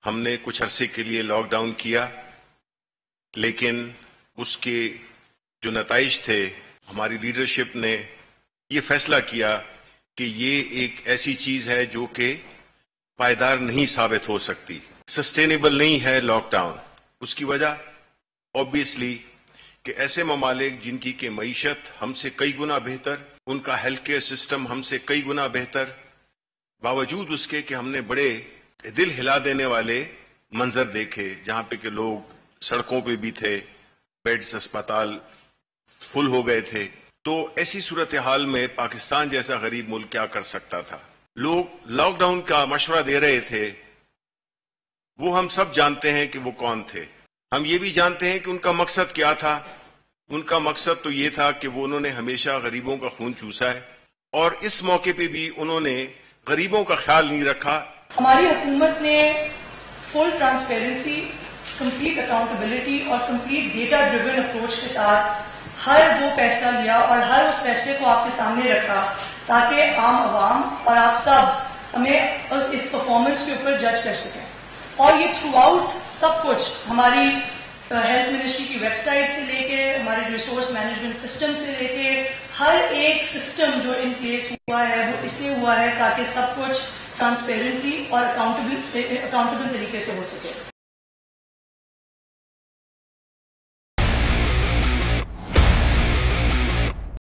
ہم نے کچھ عرصے کے لیے لاک ڈاؤن کیا، لیکن اس کے جو نتائج تھے، ہماری لیڈرشپ نے یہ فیصلہ کیا کہ یہ ایک ایسی چیز ہے جو کہ پائیدار نہیں ثابت ہو سکتی، سسٹینیبل نہیں ہے لاک ڈاؤن۔ اس کی وجہ اوبیسلی کہ ایسے ممالک جن کی کہ معیشت ہم سے کئی گنا بہتر، ان کا ہیلتھ کیئر سسٹم ہم سے کئی گنا بہتر، باوجود اس کے کہ ہم نے بڑے دل ہلا دینے والے منظر دیکھے، جہاں پہ کہ لوگ سڑکوں پہ بھی تھے، بیڈز اسپتال فل ہو گئے تھے۔ تو ایسی صورتحال میں پاکستان جیسا غریب ملک کیا کر سکتا تھا؟ لوگ لاک ڈاؤن کا مشورہ دے رہے تھے، وہ ہم سب جانتے ہیں کہ وہ کون تھے۔ ہم یہ بھی جانتے ہیں کہ ان کا مقصد کیا تھا۔ ان کا مقصد تو یہ تھا کہ انہوں نے ہمیشہ غریبوں کا خون چوسا ہے، اور اس موقع پہ بھی انہوں نے غریبوں کا خیال نہیں رکھا۔ ہماری حکومت نے فل ٹرانسپیرنسی، کمپلیٹ اکاؤنٹیبلٹی اور کمپلیٹ ڈیٹا ڈریون اپروچ کے ساتھ ہر وہ فیصلہ لیا اور ہر اس فیصلے کو آپ کے سامنے رکھا تاکہ عام عوام اور آپ سب ہمیں اس پرفارمنس کے اوپر جج کر سکیں۔ اور یہ تھرو آؤٹ سب کچھ ہماری ہیلتھ منسٹری کی ویب سائٹ سے لے کے ہمارے ریسورس مینجمنٹ سسٹم سے لے کے ہر ایک سسٹم جو ان پلیس ہوا ہے وہ اس لیے ہوا ہے تاکہ سب کچھ ٹرانسپیرنٹلی اور اکاؤنٹیبل طریقے سے ہو سکے۔